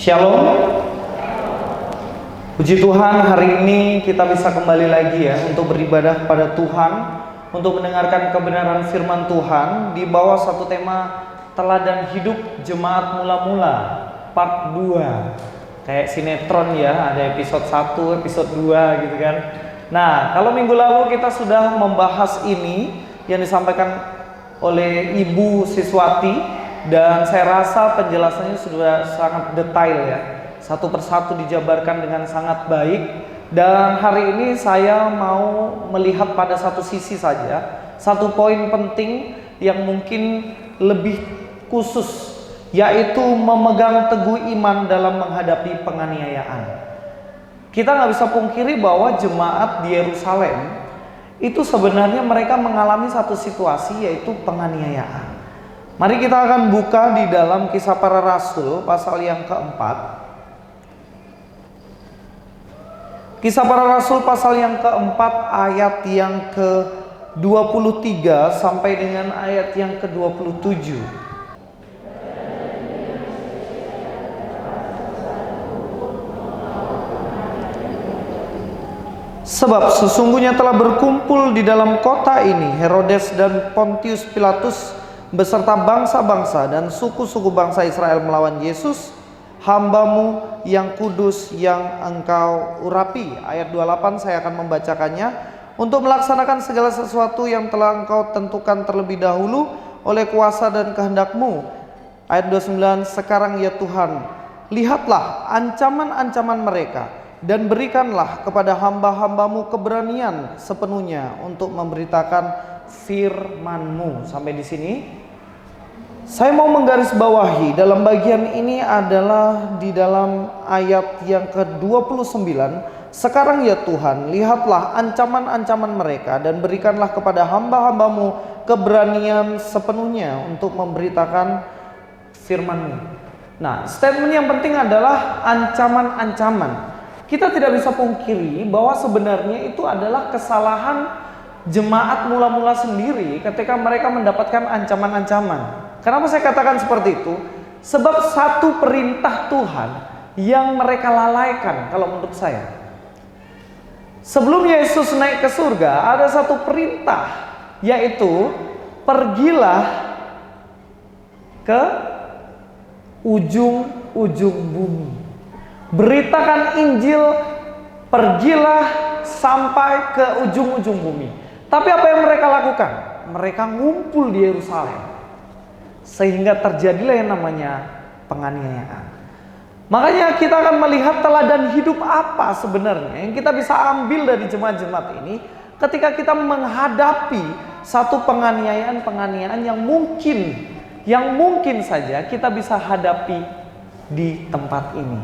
Shalom. Puji Tuhan, hari ini kita bisa kembali lagi ya untuk beribadah kepada Tuhan, untuk mendengarkan kebenaran firman Tuhan di bawah satu tema teladan hidup jemaat mula-mula part 2. Kayak sinetron ya, ada episode 1, episode 2 gitu kan. Nah, kalau minggu lalu kita sudah membahas ini yang disampaikan oleh Ibu Siswati, dan saya rasa penjelasannya sudah sangat detail ya. Satu persatu dijabarkan dengan sangat baik. Dan hari ini saya mau melihat pada satu sisi saja, satu poin penting yang mungkin lebih khusus, yaitu memegang teguh iman dalam menghadapi penganiayaan. Kita nggak bisa pungkiri bahwa jemaat di Yerusalem itu sebenarnya mereka mengalami satu situasi, yaitu penganiayaan. Mari kita akan buka di dalam Kisah Para Rasul pasal yang keempat. Kisah Para Rasul pasal yang keempat ayat yang ke-23 sampai dengan ayat yang ke-27. Sebab sesungguhnya telah berkumpul di dalam kota ini Herodes dan Pontius Pilatus beserta bangsa-bangsa dan suku-suku bangsa Israel melawan Yesus, hamba-Mu yang kudus yang Engkau urapi. Ayat 28 saya akan membacakannya. Untuk melaksanakan segala sesuatu yang telah Engkau tentukan terlebih dahulu oleh kuasa dan kehendak-Mu. Ayat 29, sekarang ya Tuhan, lihatlah ancaman-ancaman mereka dan berikanlah kepada hamba-hamba-Mu keberanian sepenuhnya untuk memberitakan firman-Mu. Sampai di sini saya mau menggarisbawahi dalam bagian ini adalah di dalam ayat yang ke-29. Sekarang ya Tuhan, lihatlah ancaman-ancaman mereka dan berikanlah kepada hamba-hamba-Mu keberanian sepenuhnya untuk memberitakan firman-Mu. Nah, statement yang penting adalah ancaman-ancaman. Kita tidak bisa pungkiri bahwa sebenarnya itu adalah kesalahan jemaat mula-mula sendiri ketika mereka mendapatkan ancaman-ancaman. Kenapa saya katakan seperti itu? Sebab satu perintah Tuhan yang mereka lalaikan kalau menurut saya. Sebelum Yesus naik ke surga, ada satu perintah, yaitu pergilah ke ujung-ujung bumi. Beritakan Injil, pergilah sampai ke ujung-ujung bumi. Tapi apa yang mereka lakukan? Mereka ngumpul di Yerusalem. Sehingga terjadilah yang namanya penganiayaan. Makanya kita akan melihat teladan hidup apa sebenarnya yang kita bisa ambil dari jemaat-jemaat ini ketika kita menghadapi satu penganiayaan yang mungkin saja kita bisa hadapi di tempat ini.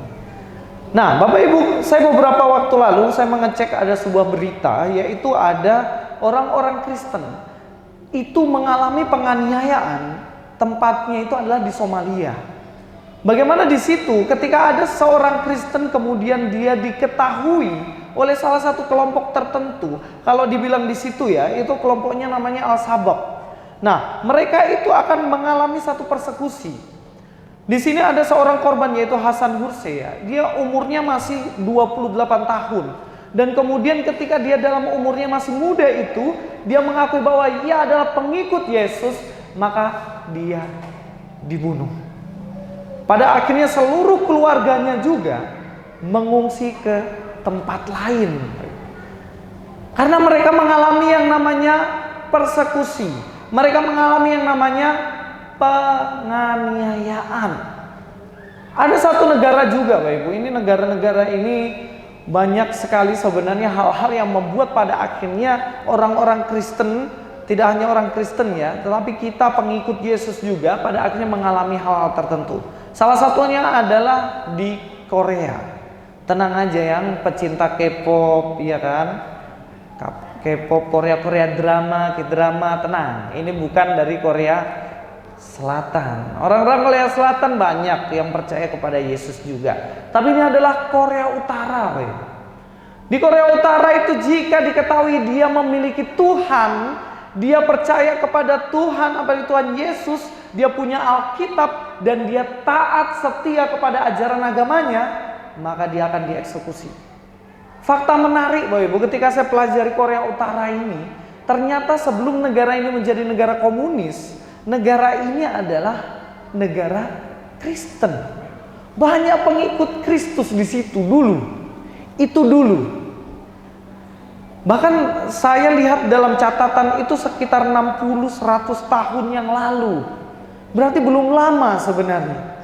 Nah, Bapak Ibu, saya beberapa waktu lalu saya mengecek ada sebuah berita, yaitu ada orang-orang Kristen itu mengalami penganiayaan. Tempatnya itu adalah di Somalia. Bagaimana di situ ketika ada seorang Kristen kemudian dia diketahui oleh salah satu kelompok tertentu. Kalau dibilang di situ ya, itu kelompoknya namanya Al-Shabaab. Nah, mereka itu akan mengalami satu persekusi. Di sini ada seorang korban, yaitu Hasan Hurse ya. Dia umurnya masih 28 tahun. Dan kemudian ketika dia dalam umurnya masih muda itu, dia mengakui bahwa ia adalah pengikut Yesus, maka dia dibunuh. Pada akhirnya seluruh keluarganya juga mengungsi ke tempat lain. Karena mereka mengalami yang namanya persekusi. Mereka mengalami yang namanya penganiayaan. Ada satu negara juga Bapak Ibu, ini negara-negara ini banyak sekali sebenarnya hal-hal yang membuat pada akhirnya orang-orang Kristen, tidak hanya orang Kristen ya, tetapi kita pengikut Yesus juga pada akhirnya mengalami hal-hal tertentu. Salah satunya adalah di Korea. Tenang aja yang pecinta K-pop ya kan, K-pop, Korea drama, K-drama, tenang. Ini bukan dari Korea Selatan. Orang-orang Korea Selatan banyak yang percaya kepada Yesus juga. Tapi ini adalah Korea Utara. Di Korea Utara itu jika diketahui dia memiliki Tuhan, dia percaya kepada Tuhan, apalagi Tuhan Yesus, dia punya Alkitab, dan dia taat setia kepada ajaran agamanya, maka dia akan dieksekusi. Fakta menarik Bapak Ibu, ketika saya pelajari Korea Utara ini, ternyata sebelum negara ini menjadi negara komunis, negara ini adalah negara Kristen. Banyak pengikut Kristus di situ dulu. Itu dulu. Bahkan saya lihat dalam catatan itu sekitar 60-100 tahun yang lalu. Berarti belum lama sebenarnya.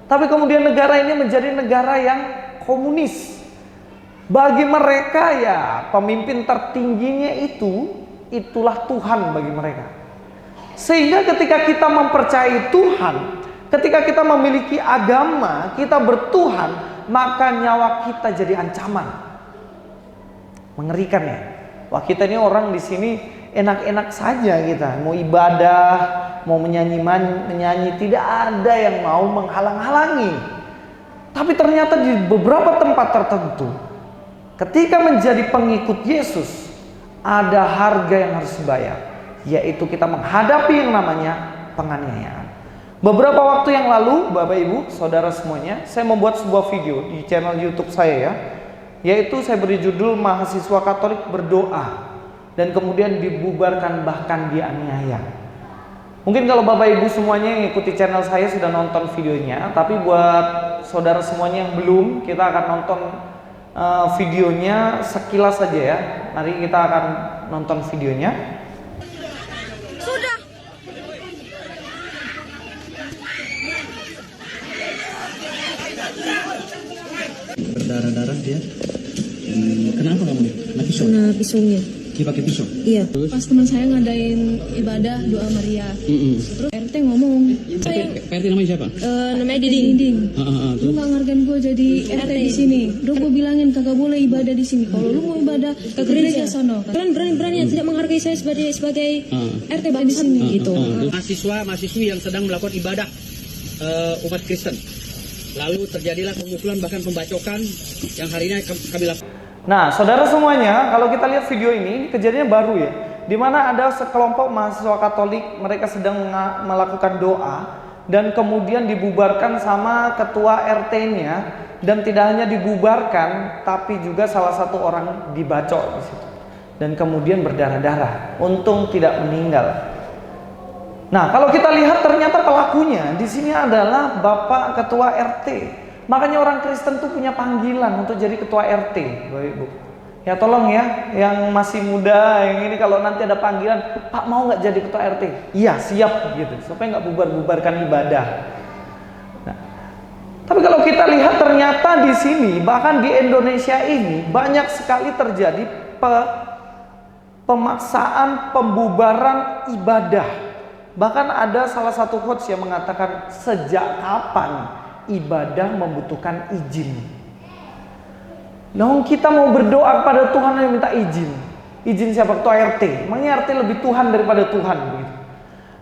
Tapi kemudian negara ini menjadi negara yang komunis. Bagi mereka ya pemimpin tertingginya itulah Tuhan bagi mereka. Sehingga ketika kita mempercayai Tuhan, ketika kita memiliki agama, kita bertuhan, maka nyawa kita jadi ancaman. Mengerikan ya. Wah, kita ini orang di sini enak-enak saja kita. Mau ibadah, mau menyanyi, tidak ada yang mau menghalang-halangi. Tapi ternyata di beberapa tempat tertentu, ketika menjadi pengikut Yesus, ada harga yang harus dibayar, yaitu kita menghadapi yang namanya penganiayaan. Beberapa waktu yang lalu, Bapak Ibu, Saudara semuanya, saya membuat sebuah video di channel YouTube saya ya, yaitu saya beri judul Mahasiswa Katolik Berdoa dan kemudian dibubarkan bahkan dianiaya. Mungkin kalau Bapak Ibu semuanya yang ikuti channel saya sudah nonton videonya, tapi buat saudara semuanya yang belum, kita akan nonton videonya sekilas saja ya. Mari kita akan nonton videonya. Sudah. Berdarah-darah dia. Kenapa kamu nih? Kena pisau? Kena pisaunya. Dia pakai pisau? Iya. Pas teman saya ngadain ibadah doa Maria. Terus RT ngomong. PRT namanya siapa? Namanya Diding. Lu nggak ngargain gue jadi RT di sini. Udah gue bilangin kagak boleh ibadah di sini. Kalau lu mau ibadah ke gereja sono. Kalian berani tidak menghargai saya sebagai RT di sini gitu. Mahasiswa-mahasiswi yang sedang melakukan ibadah umat Kristen. Lalu terjadilah pemukulan bahkan pembacokan yang hari ini kami lakukan. Nah, saudara semuanya, kalau kita lihat video ini kejadiannya baru ya, di mana ada sekelompok mahasiswa Katolik, mereka sedang melakukan doa dan kemudian dibubarkan sama ketua RT-nya, dan tidak hanya dibubarkan, tapi juga salah satu orang dibacok di situ dan kemudian berdarah-darah. Untung tidak meninggal. Nah, kalau kita lihat ternyata pelakunya di sini adalah Bapak Ketua RT. Makanya orang Kristen tuh punya panggilan untuk jadi ketua RT, Bapak Ibu. Ya tolong ya, yang masih muda, yang ini kalau nanti ada panggilan, Pak mau nggak jadi ketua RT? Iya siap gitu, supaya nggak bubar-bubarkan ibadah. Nah, tapi kalau kita lihat ternyata di sini, bahkan di Indonesia ini banyak sekali terjadi pemaksaan pembubaran ibadah. Bahkan ada salah satu quotes yang mengatakan, sejak kapan ibadah membutuhkan izin? Nah, kita mau berdoa kepada Tuhan yang minta izin. Izin siapa? Ketua RT. Makanya RT lebih Tuhan daripada Tuhan begitu.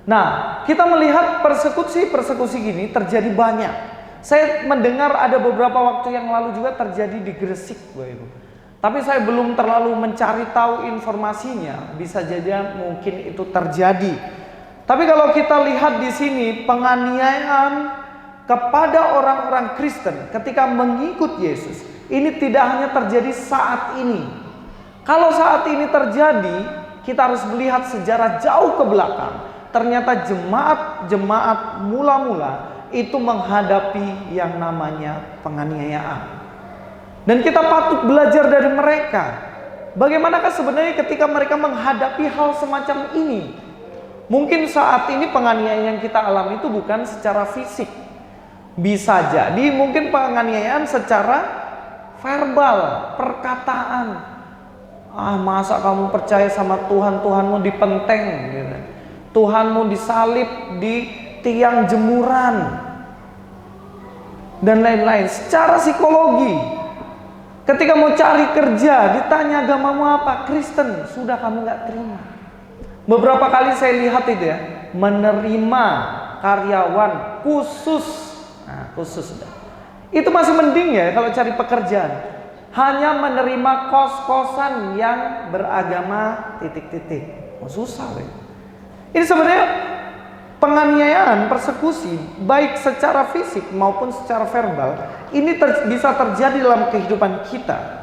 Nah, kita melihat persekusi gini terjadi banyak. Saya mendengar ada beberapa waktu yang lalu juga terjadi di Gresik, Bapak Ibu. Tapi saya belum terlalu mencari tahu informasinya. Bisa jadi mungkin itu terjadi. Tapi kalau kita lihat di sini penganiayaan kepada orang-orang Kristen ketika mengikut Yesus, ini tidak hanya terjadi saat ini. Kalau saat ini terjadi, kita harus melihat sejarah jauh ke belakang. Ternyata jemaat mula-mula itu menghadapi yang namanya penganiayaan. Dan kita patut belajar dari mereka. Bagaimanakah sebenarnya ketika mereka menghadapi hal semacam ini? Mungkin saat ini penganiayaan yang kita alami itu bukan secara fisik. Bisa jadi mungkin penganiayaan secara verbal, perkataan. Ah, masa kamu percaya sama Tuhan, Tuhanmu dipenteng gitu. Tuhanmu disalib di tiang jemuran dan lain-lain. Secara psikologi, ketika mau cari kerja ditanya agamamu apa, Kristen, sudah kamu nggak terima. Beberapa kali saya lihat itu ya, menerima karyawan khusus. Nah, khusus sudah. Itu masih mending ya kalau cari pekerjaan. Hanya menerima kos-kosan yang beragama titik-titik. Oh, susah, weh. Ini sebenarnya penganiayaan, persekusi, baik secara fisik maupun secara verbal, ini bisa terjadi dalam kehidupan kita.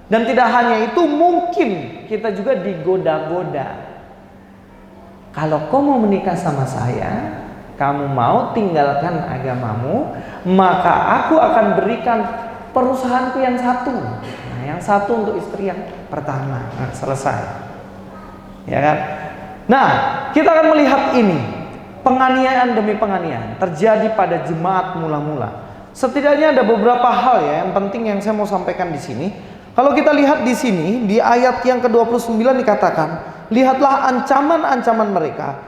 Dan tidak hanya itu, mungkin kita juga digoda-goda. Kalau kau mau menikah sama saya, kamu mau tinggalkan agamamu, maka aku akan berikan perusahaanku yang satu. Nah, yang satu untuk istri yang pertama. Nah, selesai. Ya kan? Nah, kita akan melihat ini, penganiayaan demi penganiayaan terjadi pada jemaat mula-mula. Setidaknya ada beberapa hal ya yang penting yang saya mau sampaikan di sini. Kalau kita lihat di sini di ayat yang ke-29 dikatakan, lihatlah ancaman-ancaman mereka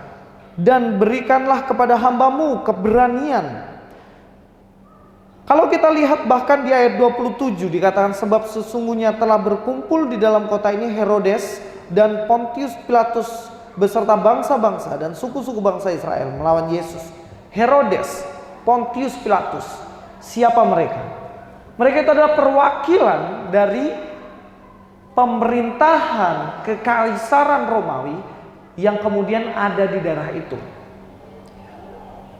dan berikanlah kepada hambamu keberanian. Kalau kita lihat bahkan di ayat 27 dikatakan, sebab sesungguhnya telah berkumpul di dalam kota ini Herodes dan Pontius Pilatus beserta bangsa-bangsa dan suku-suku bangsa Israel melawan Yesus. Herodes, Pontius Pilatus, siapa mereka? Mereka itu adalah perwakilan dari pemerintahan kekaisaran Romawi yang kemudian ada di daerah itu.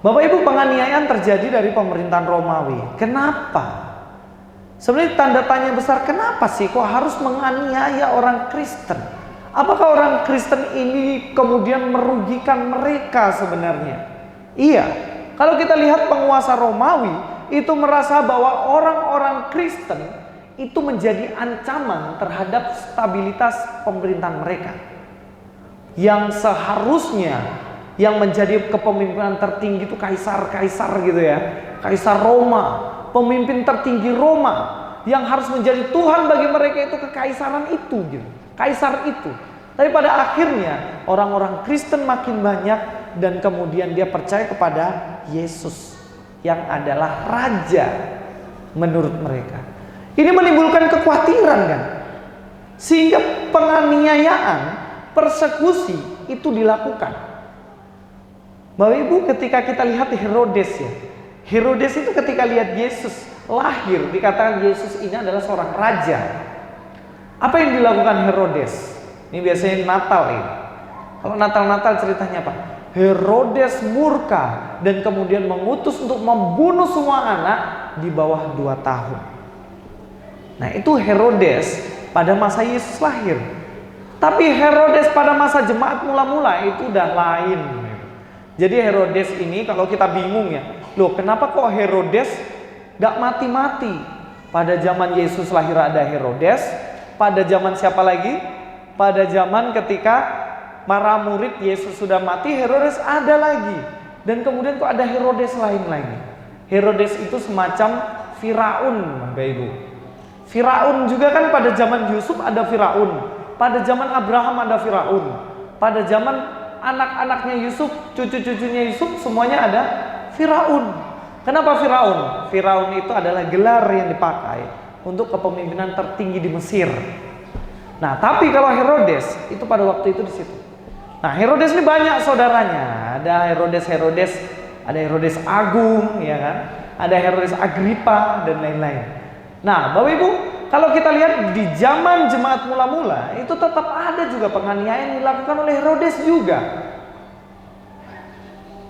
Bapak Ibu, penganiayaan terjadi dari pemerintahan Romawi. Kenapa? Sebenarnya tanda tanya besar, kenapa sih kok harus menganiaya orang Kristen? Apakah orang Kristen ini kemudian merugikan mereka sebenarnya? Iya, kalau kita lihat penguasa Romawi itu merasa bahwa orang-orang Kristen itu menjadi ancaman terhadap stabilitas pemerintahan mereka. Yang seharusnya yang menjadi kepemimpinan tertinggi itu kaisar-kaisar gitu ya. Kaisar Roma, pemimpin tertinggi Roma yang harus menjadi Tuhan bagi mereka itu kekaisaran itu gitu. Kaisar itu. Tapi pada akhirnya orang-orang Kristen makin banyak dan kemudian dia percaya kepada Yesus yang adalah raja menurut mereka. Ini menimbulkan kekhawatiran kan? Sehingga penganiayaan, persekusi itu dilakukan. Bapak Ibu, ketika kita lihat Herodes ya. Herodes itu ketika lihat Yesus lahir, dikatakan Yesus ini adalah seorang raja. Apa yang dilakukan Herodes? Ini biasanya Natal ini. Kalau Natal ceritanya apa? Herodes murka dan kemudian mengutus untuk membunuh semua anak di bawah 2 tahun. Nah, itu Herodes pada masa Yesus lahir. Tapi Herodes pada masa jemaat mula-mula itu udah lain. Jadi Herodes ini kalau kita bingung ya, loh kenapa kok Herodes gak mati-mati? Pada zaman Yesus lahir ada Herodes, pada zaman siapa lagi? Pada zaman ketika para murid Yesus sudah mati, Herodes ada lagi. Dan kemudian kok ada Herodes lain lagi. Herodes itu semacam Firaun, Bapak Ibu. Firaun juga kan pada zaman Yusuf ada Firaun. Pada zaman Abraham ada Firaun. Pada zaman anak-anaknya Yusuf, cucu-cucunya Yusuf, semuanya ada Firaun. Kenapa Firaun? Firaun itu adalah gelar yang dipakai untuk kepemimpinan tertinggi di Mesir. Nah, tapi kalau Herodes itu pada waktu itu di situ. Nah, Herodes ini banyak saudaranya. Ada Herodes, ada Herodes Agung, ya kan? Ada Herodes Agripa dan lain-lain. Nah, Bapak Ibu, kalau kita lihat di zaman jemaat mula-mula itu tetap ada juga penganiayaan yang dilakukan oleh Herodes juga.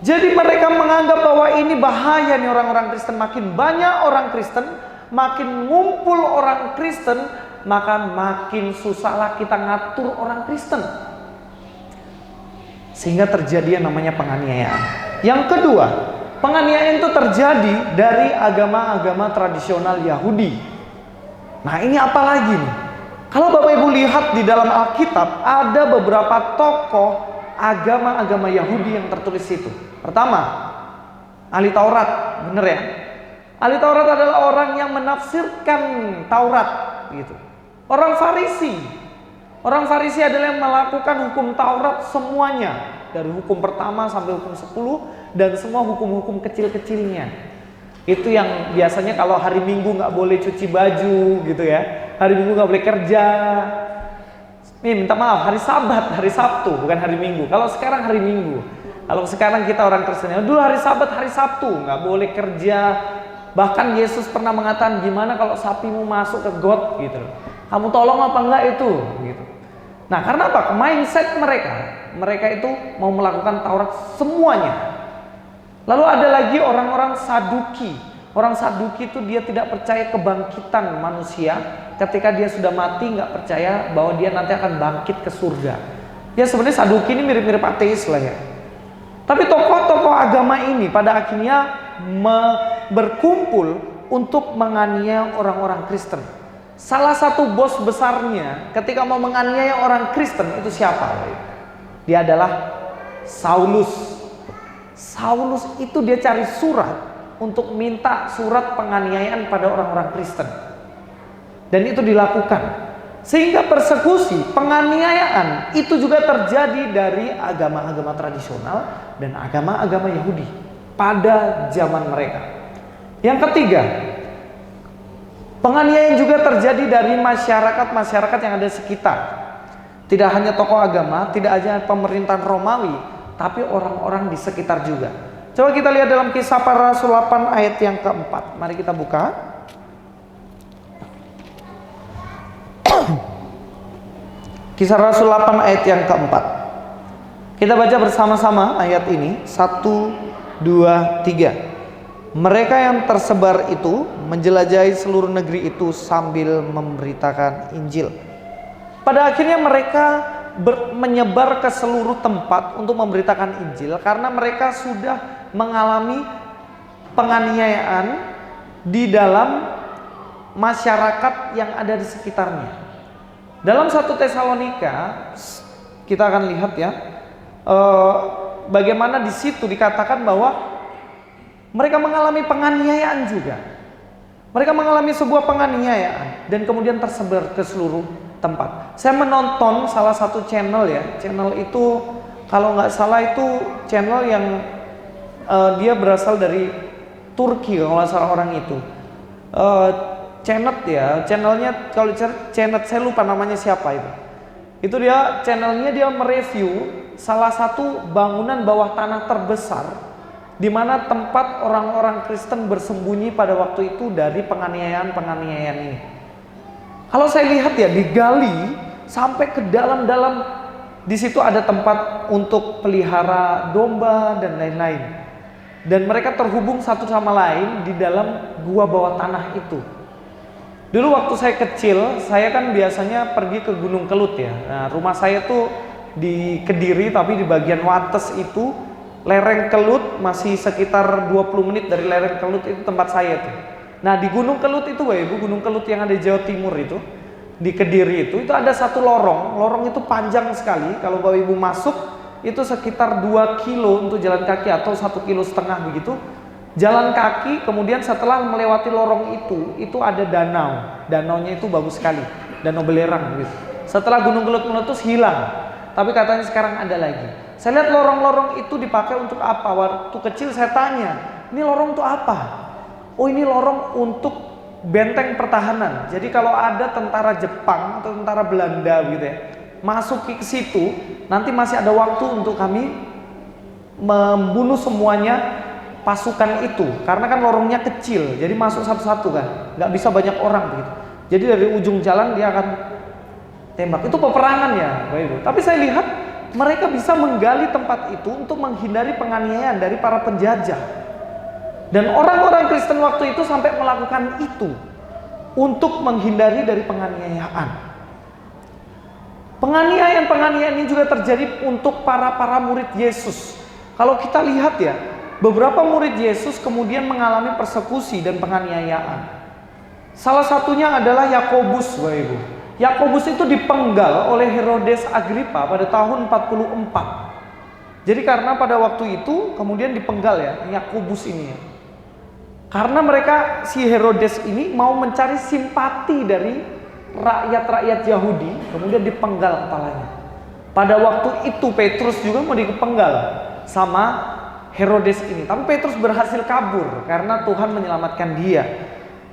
Jadi mereka menganggap bahwa ini bahaya nih orang-orang Kristen, makin banyak orang Kristen, makin ngumpul orang Kristen, maka makin susahlah kita ngatur orang Kristen. Sehingga terjadi yang namanya penganiayaan. Yang kedua, penganiayaan itu terjadi dari agama-agama tradisional Yahudi. Nah, ini apa lagi nih? Kalau Bapak Ibu lihat di dalam Alkitab, ada beberapa tokoh agama-agama Yahudi yang tertulis situ. Pertama, ahli Taurat, bener ya? Ahli Taurat adalah orang yang menafsirkan Taurat, gitu. Orang Farisi. Orang Farisi adalah yang melakukan hukum Taurat semuanya, dari hukum pertama sampai hukum 10 dan semua hukum-hukum kecil-kecilnya. Itu yang biasanya kalau hari Minggu nggak boleh cuci baju, gitu ya. Hari Minggu nggak boleh kerja. Minta maaf, hari Sabat, hari Sabtu, bukan hari Minggu. Kalau sekarang hari Minggu. Kalau sekarang kita orang Kristen, dulu hari Sabat, hari Sabtu, nggak boleh kerja. Bahkan Yesus pernah mengatakan, gimana kalau sapimu masuk ke got, gitu. Kamu tolong apa enggak itu, gitu. Nah, karena apa? Mindset mereka mereka itu mau melakukan Taurat semuanya. Lalu ada lagi orang-orang Saduki. Orang Saduki itu dia tidak percaya kebangkitan manusia. Ketika dia sudah mati nggak percaya bahwa dia nanti akan bangkit ke surga. Ya sebenarnya Saduki ini mirip-mirip ateis lah ya. Tapi tokoh-tokoh agama ini pada akhirnya berkumpul untuk menganiaya orang-orang Kristen. Salah satu bos besarnya ketika mau menganiaya orang Kristen itu siapa? Dia adalah Saulus. Saulus itu dia cari surat untuk minta surat penganiayaan pada orang-orang Kristen. Dan itu dilakukan. Sehingga persekusi, penganiayaan itu juga terjadi dari agama-agama tradisional dan agama-agama Yahudi pada zaman mereka. Yang ketiga, penganiayaan juga terjadi dari masyarakat-masyarakat yang ada di sekitar. Tidak hanya tokoh agama, tidak hanya pemerintahan Romawi, tapi orang-orang di sekitar juga. Coba kita lihat dalam Kisah Para Rasul 8 ayat yang keempat. Mari kita buka. Kisah Rasul 8 ayat yang keempat. Kita baca bersama-sama ayat ini. 1, 2, 3. Mereka yang tersebar itu menjelajahi seluruh negeri itu sambil memberitakan Injil. Pada akhirnya mereka menyebar ke seluruh tempat untuk memberitakan Injil karena mereka sudah mengalami penganiayaan di dalam masyarakat yang ada di sekitarnya. Dalam 1 Tesalonika kita akan lihat ya bagaimana di situ dikatakan bahwa mereka mengalami penganiayaan juga. Mereka mengalami sebuah penganiayaan dan kemudian tersebar ke seluruh tempat. Saya menonton salah satu channel ya. Channel itu kalau nggak salah itu channel yang dia berasal dari Turki kalau nggak salah orang itu. Channel ya, channelnya kalau channel saya lupa namanya siapa itu. Itu dia channelnya dia mereview salah satu bangunan bawah tanah terbesar di mana tempat orang-orang Kristen bersembunyi pada waktu itu dari penganiayaan ini. Kalau saya lihat ya digali sampai ke dalam-dalam, di situ ada tempat untuk pelihara domba dan lain-lain. Dan mereka terhubung satu sama lain di dalam gua bawah tanah itu. Dulu waktu saya kecil, saya kan biasanya pergi ke Gunung Kelut ya. Nah, rumah saya tuh di Kediri tapi di bagian Wates itu lereng Kelut masih sekitar 20 menit dari lereng Kelut itu tempat saya tuh. Nah, di Gunung Kelut itu Bapak Ibu, Gunung Kelut yang ada di Jawa Timur itu, di Kediri itu ada satu lorong. Lorong itu panjang sekali. Kalau Bapak Ibu masuk itu sekitar 2 kilo untuk jalan kaki atau 1,5 kilo begitu. Jalan kaki, kemudian setelah melewati lorong itu ada danau. Danaunya itu bagus sekali, danau belerang gitu. Setelah Gunung Kelut meletus hilang, tapi katanya sekarang ada lagi. Saya lihat lorong-lorong itu dipakai untuk apa? Waktu kecil saya tanya, ini lorong untuk apa? Oh, ini lorong untuk benteng pertahanan. Jadi kalau ada tentara Jepang atau tentara Belanda gitu ya, masuk ke situ, nanti masih ada waktu untuk kami membunuh semuanya pasukan itu, karena kan lorongnya kecil, jadi masuk satu-satu kan, nggak bisa banyak orang begitu. Jadi dari ujung jalan dia akan tembak. Itu peperangan ya, Bapak Ibu. Tapi saya lihat mereka bisa menggali tempat itu untuk menghindari penganiayaan dari para penjajah. Dan orang-orang Kristen waktu itu sampai melakukan itu untuk menghindari dari penganiayaan. Penganiayaan ini juga terjadi untuk para murid Yesus. Kalau kita lihat ya, beberapa murid Yesus kemudian mengalami persekusi dan penganiayaan. Salah satunya adalah Yakobus, Bapak Ibu. Yakobus itu dipenggal oleh Herodes Agripa pada tahun 44. Jadi karena pada waktu itu kemudian dipenggal ya Yakobus ini ya. Karena mereka si Herodes ini mau mencari simpati dari rakyat-rakyat Yahudi, kemudian dipenggal kepalanya. Pada waktu itu Petrus juga mau dipenggal sama Herodes ini, tapi Petrus berhasil kabur karena Tuhan menyelamatkan dia.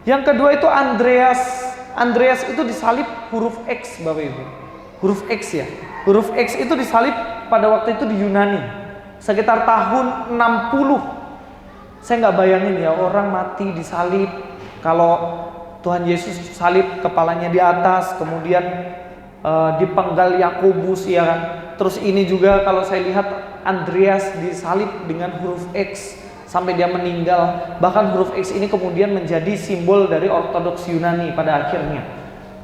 Yang kedua itu Andreas itu disalib huruf X, Bapak Ibu. Huruf X ya. Huruf X itu disalib pada waktu itu di Yunani. Sekitar tahun 60. Saya nggak bayangin ya orang mati disalib. Kalau Tuhan Yesus salib kepalanya di atas, kemudian dipenggal Yakobus, ya kan. Terus ini juga kalau saya lihat Andreas disalib dengan huruf X sampai dia meninggal. Bahkan huruf X ini kemudian menjadi simbol dari Ortodoks Yunani pada akhirnya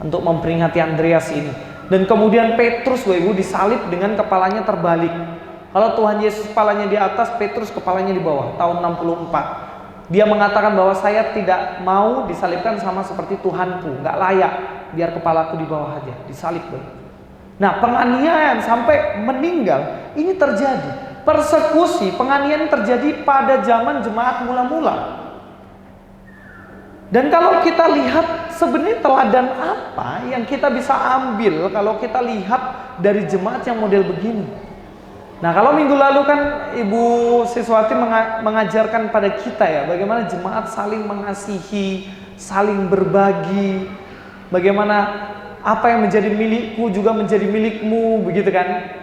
untuk memperingati Andreas ini. Dan kemudian Petrus, Bapak Ibu, disalib dengan kepalanya terbalik. Kalau Tuhan Yesus kepalanya di atas, Petrus kepalanya di bawah. Tahun 64. Dia mengatakan bahwa saya tidak mau disalibkan sama seperti Tuhanku, nggak layak, biar kepalaku di bawah aja, disalib. Nah, penganiayaan sampai meninggal ini terjadi. Persekusi, penganiayaan terjadi pada zaman jemaat mula-mula. Dan kalau kita lihat sebenarnya teladan apa yang kita bisa ambil kalau kita lihat dari jemaat yang model begini. Nah, kalau minggu lalu kan Ibu Siswati mengajarkan pada kita ya, bagaimana jemaat saling mengasihi, saling berbagi, bagaimana apa yang menjadi milikku juga menjadi milikmu, begitu kan?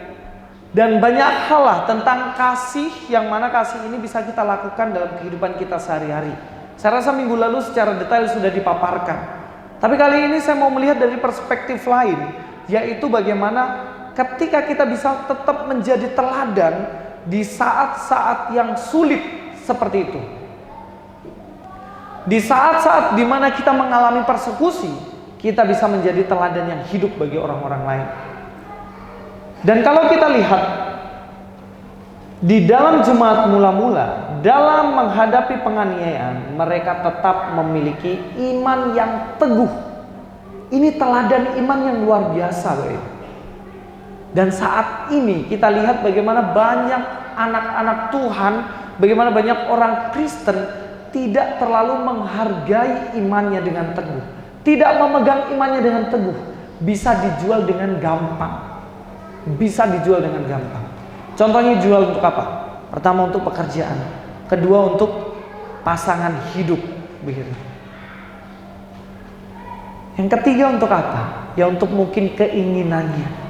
Dan banyak hal lah tentang kasih, yang mana kasih ini bisa kita lakukan dalam kehidupan kita sehari-hari. Saya rasa minggu lalu secara detail sudah dipaparkan. Tapi kali ini saya mau melihat dari perspektif lain, yaitu bagaimana ketika kita bisa tetap menjadi teladan di saat-saat yang sulit seperti itu. Di saat-saat dimana kita mengalami persekusi, kita bisa menjadi teladan yang hidup bagi orang-orang lain. Dan kalau kita lihat di dalam jemaat mula-mula, dalam menghadapi penganiayaan, mereka tetap memiliki iman yang teguh. Ini teladan iman yang luar biasa, Bapak. Dan saat ini kita lihat bagaimana banyak anak-anak Tuhan, bagaimana banyak orang Kristen tidak terlalu menghargai imannya dengan teguh, tidak memegang imannya dengan teguh. Bisa dijual dengan gampang. Bisa dijual dengan gampang. Contohnya jual untuk apa? Pertama untuk pekerjaan, kedua untuk pasangan hidup, begitu. Yang ketiga untuk apa? Ya untuk mungkin keinginannya.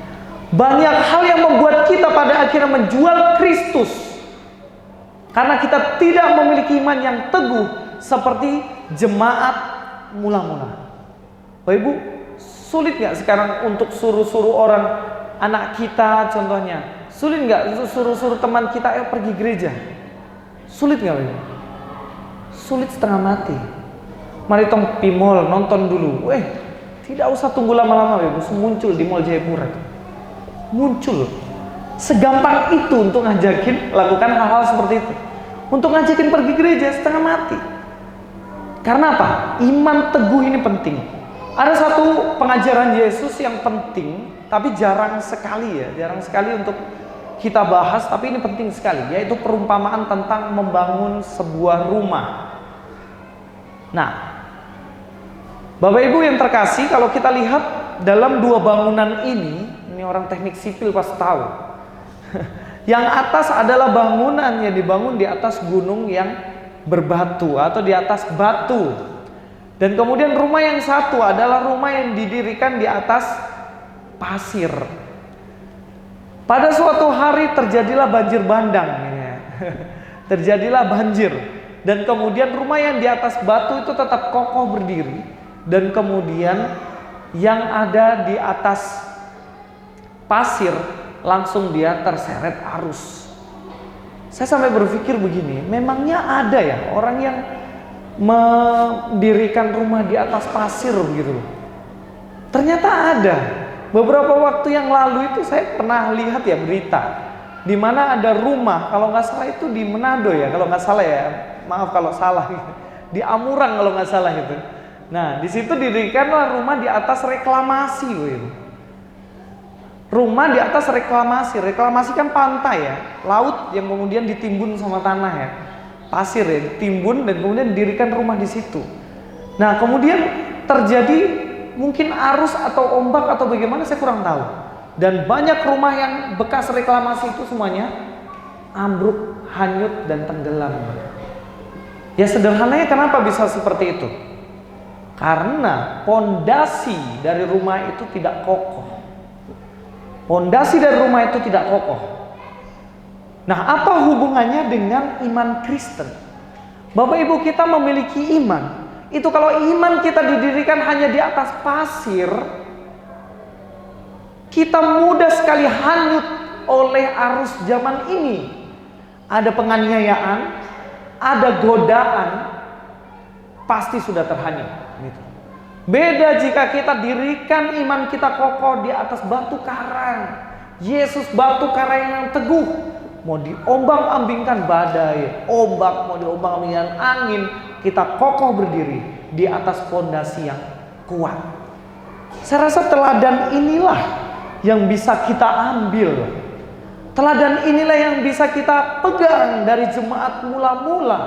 Banyak hal yang membuat kita pada akhirnya menjual Kristus karena kita tidak memiliki iman yang teguh seperti jemaat mula-mula. Bapak Ibu, sulit gak sekarang untuk suruh-suruh orang, anak kita contohnya, sulit gak suruh-suruh teman kita ayo pergi gereja? Sulit gak Bapak Ibu? Sulit setengah mati. Mari tong pi mall nonton dulu. Tidak usah tunggu lama-lama Bapak Ibu, muncul di Mall Jayapura. Muncul segampang itu untuk ngajakin lakukan hal-hal seperti itu, untuk ngajakin pergi gereja setengah mati. Karena apa? Iman teguh ini penting. Ada satu pengajaran Yesus yang penting tapi jarang sekali untuk kita bahas, tapi ini penting sekali, yaitu perumpamaan tentang membangun sebuah rumah. Nah, Bapak Ibu yang terkasih, kalau kita lihat dalam dua bangunan ini orang teknik sipil pasti tahu. Yang atas adalah bangunan yang dibangun di atas gunung yang berbatu atau di atas batu. Dan kemudian rumah yang satu adalah rumah yang didirikan di atas pasir. Pada suatu hari terjadilah banjir bandang. Terjadilah banjir. Dan kemudian rumah yang di atas batu itu tetap kokoh berdiri. Dan kemudian yang ada di atas pasir langsung dia terseret arus. Saya sampai berpikir begini, memangnya ada ya orang yang mendirikan rumah di atas pasir begitu? Ternyata ada. Beberapa waktu yang lalu itu saya pernah lihat ya berita, di mana ada rumah, kalau nggak salah itu di Manado ya, kalau nggak salah ya, maaf kalau salah, di Amurang kalau nggak salah itu. Nah, di situ didirikanlah rumah di atas reklamasi, begitu. Rumah di atas reklamasi. Reklamasi kan pantai ya, laut yang kemudian ditimbun sama tanah ya, pasir ya, ditimbun dan kemudian didirikan rumah di situ. Nah, kemudian terjadi mungkin arus atau ombak atau bagaimana saya kurang tahu. Dan banyak rumah yang bekas reklamasi itu semuanya ambruk, hanyut dan tenggelam. Ya sederhananya kenapa bisa seperti itu? Karena pondasi dari rumah itu tidak kokoh. Pondasi dari rumah itu tidak kokoh. Nah, apa hubungannya dengan iman Kristen? Bapak Ibu, kita memiliki iman. Itu kalau iman kita didirikan hanya di atas pasir, Kita mudah sekali hanyut oleh arus zaman ini. Ada penganiayaan, ada godaan, pasti sudah terhanyut. Gitu. Beda jika kita dirikan iman kita kokoh di atas batu karang. Yesus batu karang yang teguh. Mau diombang-ambingkan badai, ombak, mau diombang-ambingkan angin, kita kokoh berdiri di atas fondasi yang kuat. Saya rasa teladan inilah yang bisa kita ambil. Teladan inilah yang bisa kita pegang dari jemaat mula-mula,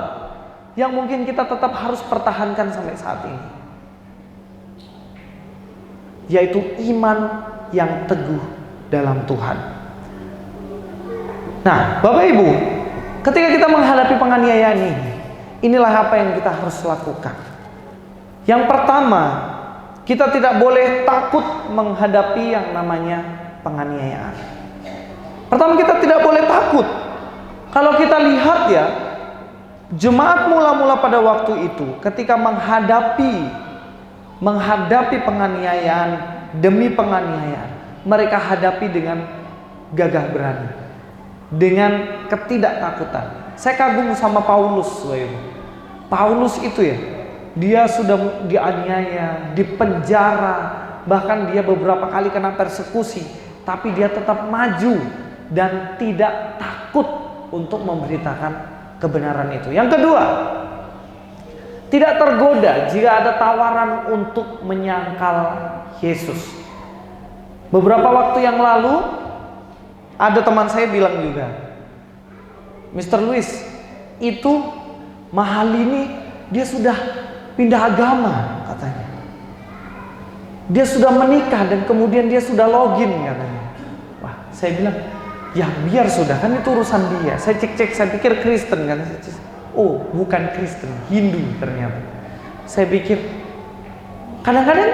yang mungkin kita tetap harus pertahankan sampai saat ini, yaitu iman yang teguh dalam Tuhan. Nah, Bapak Ibu, ketika kita menghadapi penganiayaan ini, inilah apa yang kita harus lakukan. Yang pertama, kita tidak boleh takut menghadapi yang namanya penganiayaan. Pertama, kita tidak boleh takut. Kalau kita lihat ya, jemaat mula-mula pada waktu itu ketika menghadapi penganiayaan demi penganiayaan, mereka hadapi dengan gagah berani, dengan ketidaktakutan. Saya kagum sama Paulus, Paulus itu ya, dia sudah dianiaya, dipenjara, bahkan dia beberapa kali kena persekusi, tapi dia tetap maju dan tidak takut untuk memberitakan kebenaran itu. Yang kedua, tidak tergoda jika ada tawaran untuk menyangkal Yesus. Beberapa waktu yang lalu ada teman saya bilang juga, Mr. Luis, itu mahal ini dia sudah pindah agama katanya. Dia sudah menikah dan kemudian dia sudah login katanya. Wah, saya bilang, ya biar sudah, kan itu urusan dia. Saya cek-cek, saya pikir Kristen kan. Oh, bukan Kristen, Hindu ternyata. Saya pikir kadang-kadang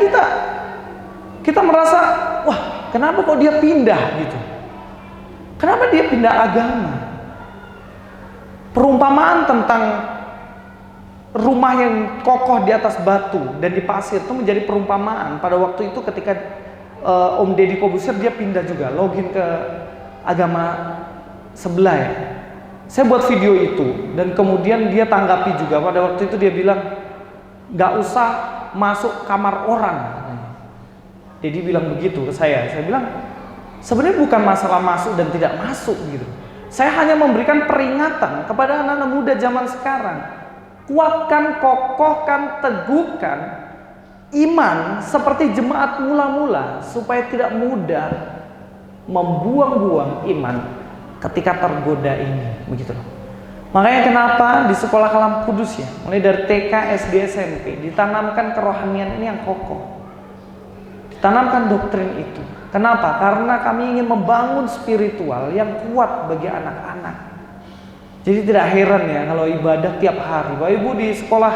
kita merasa, wah, kenapa kok dia pindah gitu? Kenapa dia pindah agama? Perumpamaan tentang rumah yang kokoh di atas batu dan di pasir itu menjadi perumpamaan pada waktu itu ketika Om Deddy Kobusier dia pindah juga, login ke agama sebelah ya. Saya buat video itu dan kemudian dia tanggapi juga. Pada waktu itu dia bilang, gak usah masuk kamar orang. Jadi bilang begitu ke saya. Saya bilang, sebenarnya bukan masalah masuk dan tidak masuk gitu. Saya hanya memberikan peringatan kepada anak-anak muda zaman sekarang. Kuatkan, kokohkan, teguhkan iman seperti jemaat mula-mula supaya tidak mudah membuang-buang iman ketika tergoda ini, begitu loh. Makanya kenapa di sekolah Kalam Kudus ya, mulai dari TK, SD, SMP ditanamkan kerohanian ini yang kokoh, ditanamkan doktrin itu. Kenapa? Karena kami ingin membangun spiritual yang kuat bagi anak-anak. Jadi tidak heran ya kalau ibadah tiap hari. Bapak Ibu, di sekolah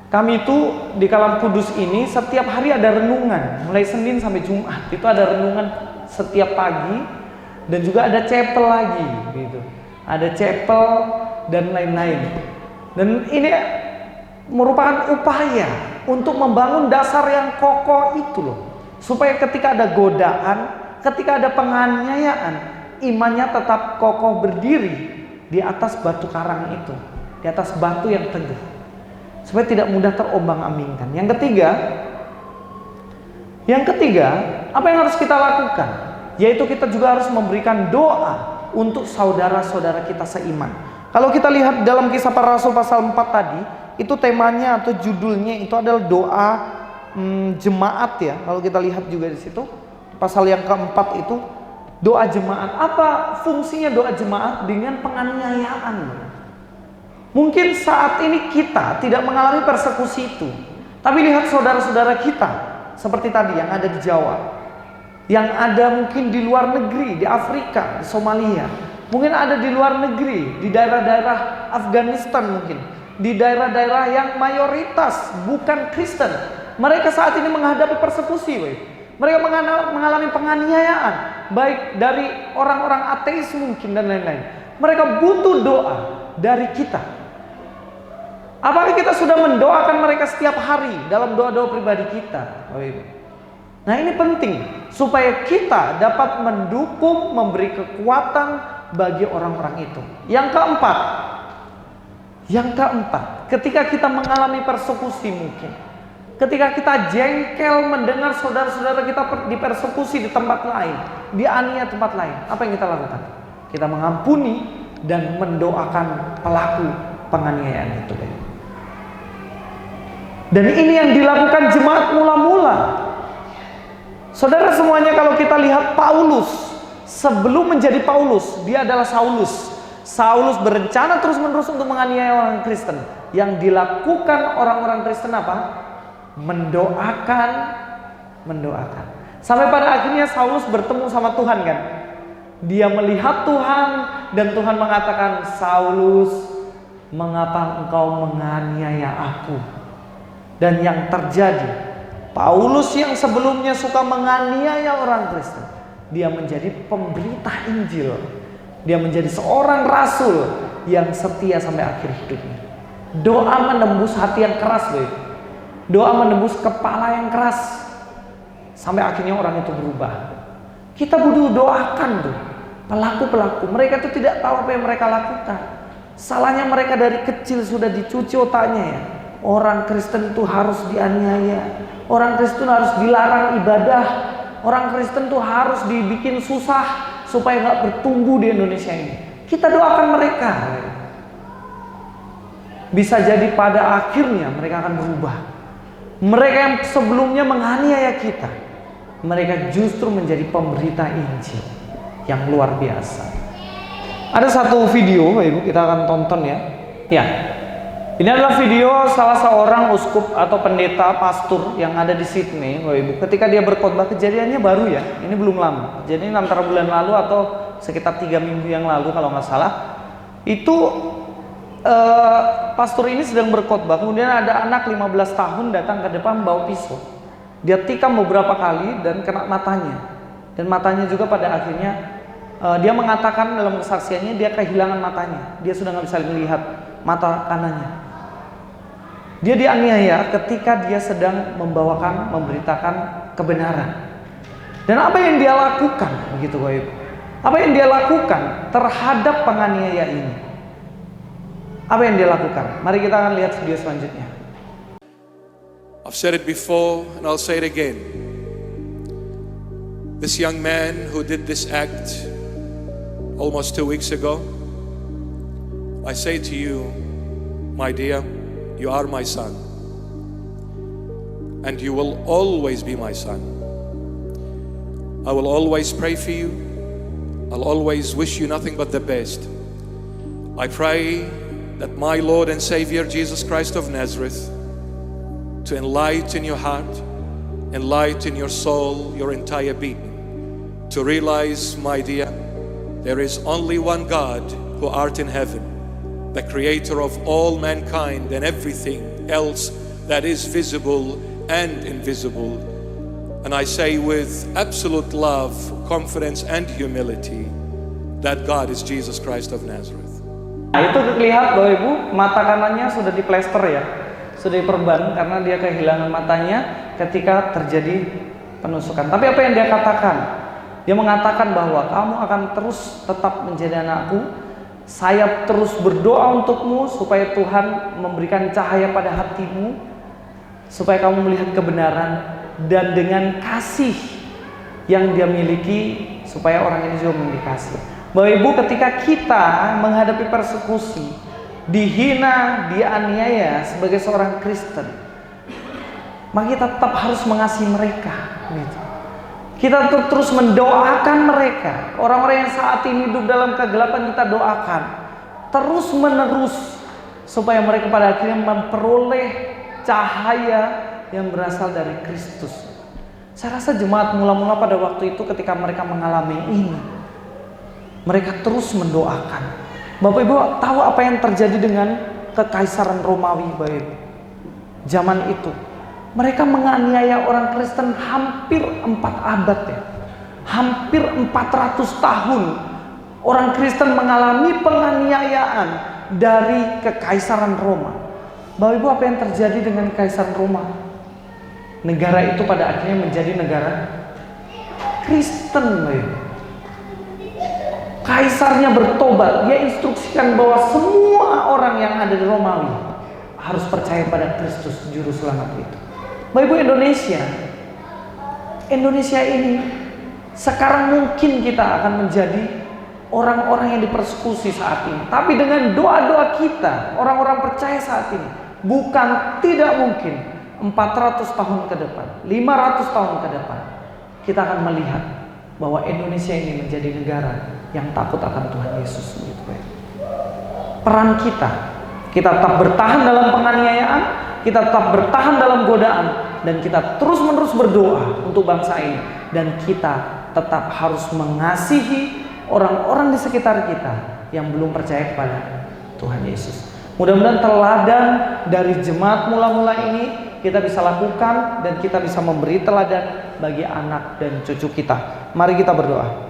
kami itu di Kalam Kudus ini setiap hari ada renungan, mulai Senin sampai Jumat itu ada renungan setiap pagi, dan juga ada chapel lagi gitu. Ada chapel dan lain-lain. Dan ini merupakan upaya untuk membangun dasar yang kokoh itu loh. Supaya ketika ada godaan, ketika ada penganiayaan, imannya tetap kokoh berdiri di atas batu karang itu, di atas batu yang teguh, supaya tidak mudah terombang-ambingkan. Yang ketiga, apa yang harus kita lakukan? Yaitu kita juga harus memberikan doa untuk saudara-saudara kita seiman. Kalau kita lihat dalam Kisah Para Rasul pasal 4 tadi, itu temanya atau judulnya itu adalah doa jemaat ya. Kalau kita lihat juga di situ, pasal yang keempat itu doa jemaat. Apa fungsinya doa jemaat dengan penganiayaan? Mungkin saat ini kita tidak mengalami persekusi itu, tapi lihat saudara-saudara kita seperti tadi yang ada di Jawa, yang ada mungkin di luar negeri, di Afrika, di Somalia, mungkin ada di luar negeri, di daerah-daerah Afghanistan mungkin, di daerah-daerah yang mayoritas bukan Kristen. Mereka saat ini menghadapi persekusi, mereka mengalami penganiayaan, baik dari orang-orang ateis mungkin dan lain-lain. Mereka butuh doa dari kita. Apakah kita sudah mendoakan mereka setiap hari dalam doa-doa pribadi kita? Nah, ini penting supaya kita dapat mendukung, memberi kekuatan bagi orang-orang itu. Yang keempat, ketika kita mengalami persekusi mungkin, ketika kita jengkel mendengar saudara-saudara kita dipersekusi di tempat lain, dianiaya tempat lain, apa yang kita lakukan? Kita mengampuni dan mendoakan pelaku penganiayaan itu. Dan ini yang dilakukan jemaat mula-mula. Saudara semuanya, kalau kita lihat Paulus, sebelum menjadi Paulus, dia adalah Saulus. Saulus berencana terus-menerus untuk menganiaya orang Kristen. Yang dilakukan orang-orang Kristen apa? Mendoakan. Sampai pada akhirnya Saulus bertemu sama Tuhan kan. Dia melihat Tuhan dan Tuhan mengatakan, Saulus, mengapa engkau menganiaya aku? Dan yang terjadi, Paulus yang sebelumnya suka menganiaya orang Kristen, dia menjadi pemberita Injil. Dia menjadi seorang rasul yang setia sampai akhir hidupnya. Doa menembus hati yang keras, doa menembus kepala yang keras, sampai akhirnya orang itu berubah. Kita butuh doakan tuh pelaku-pelaku. Mereka tuh tidak tahu apa yang mereka lakukan. Salahnya mereka dari kecil sudah dicuci otaknya ya. Orang Kristen itu harus dianiaya. Orang Kristen harus dilarang ibadah. Orang Kristen tuh harus dibikin susah supaya nggak bertumbuh di Indonesia ini. Kita doakan mereka. Bisa jadi pada akhirnya mereka akan berubah. Mereka yang sebelumnya menganiaya kita, mereka justru menjadi pemberita Injil yang luar biasa. Ada satu video, Bapak Ibu, kita akan tonton ya. Ya, ini adalah video salah seorang uskup atau pendeta pastor yang ada di Sydney, Bapak Ibu. Ketika dia berkhotbah, kejadiannya baru ya, ini belum lama. Jadi antara bulan lalu atau sekitar 3 minggu yang lalu kalau nggak salah. Itu pastor ini sedang berkhotbah. Kemudian ada anak 15 tahun datang ke depan bawa pisau. Dia tikam beberapa kali dan kena matanya. Dan matanya juga pada akhirnya dia mengatakan dalam kesaksiannya dia kehilangan matanya. Dia sudah nggak bisa melihat mata kanannya. Dia dianiaya ketika dia sedang memberitakan kebenaran. Dan apa yang dia lakukan, begitu Bapak Ibu? Apa yang dia lakukan terhadap penganiaya ini? Apa yang dia lakukan? Mari kita akan lihat video selanjutnya. I've said it before and I'll say it again. This young man who did this act almost 2 weeks ago, I say to you, my dear, you are my son. And you will always be my son. I will always pray for you. I'll always wish you nothing but the best. I pray that my Lord and Savior Jesus Christ of Nazareth to enlighten your heart, enlighten your soul, your entire being, to realize, my dear, there is only one God who art in heaven, the creator of all mankind and everything else that is visible and invisible. And I say with absolute love, confidence and humility that God is Jesus Christ of Nazareth. Nah, itu terlihat Bapak Ibu, mata kanannya sudah diplester ya, sudah diperban karena dia kehilangan matanya ketika terjadi penusukan. Tapi apa yang dia katakan? Dia mengatakan bahwa kamu akan terus tetap menjadi anakku. Saya terus berdoa untukmu supaya Tuhan memberikan cahaya pada hatimu, supaya kamu melihat kebenaran, dan dengan kasih yang dia miliki supaya orang ini juga memiliki kasih. Bapak Ibu, ketika kita menghadapi persekusi, dihina, dianiaya sebagai seorang Kristen, maka kita tetap harus mengasihi mereka. Gitu. Kita terus mendoakan mereka. Orang-orang yang saat ini hidup dalam kegelapan kita doakan terus menerus supaya mereka pada akhirnya memperoleh cahaya yang berasal dari Kristus. Saya rasa jemaat mula-mula pada waktu itu ketika mereka mengalami ini, mereka terus mendoakan. Bapak Ibu tahu apa yang terjadi dengan kekaisaran Romawi, Bapak Ibu? Zaman itu mereka menganiaya orang Kristen hampir 4 abad ya. Hampir 400 tahun orang Kristen mengalami penganiayaan dari kekaisaran Roma. Bapak Ibu, apa yang terjadi dengan kekaisaran Roma? negara itu pada akhirnya menjadi negara Kristen. Kaisarnya bertobat, dia instruksikan bahwa semua orang yang ada di Romawi harus percaya pada Kristus Juru Selamat itu. Bapak Ibu, Indonesia ini sekarang mungkin kita akan menjadi orang-orang yang dipersekusi saat ini. Tapi dengan doa-doa kita, orang-orang percaya saat ini, bukan tidak mungkin 400 tahun ke depan, 500 tahun ke depan, kita akan melihat bahwa Indonesia ini menjadi negara yang takut akan Tuhan Yesus. Peran kita tetap bertahan dalam penganiayaan, kita tetap bertahan dalam godaan, dan kita terus-menerus berdoa untuk bangsa ini. Dan kita tetap harus mengasihi orang-orang di sekitar kita yang belum percaya kepada Tuhan Yesus. Mudah-mudahan teladan dari jemaat mula-mula ini kita bisa lakukan, dan kita bisa memberi teladan bagi anak dan cucu kita. Mari kita berdoa.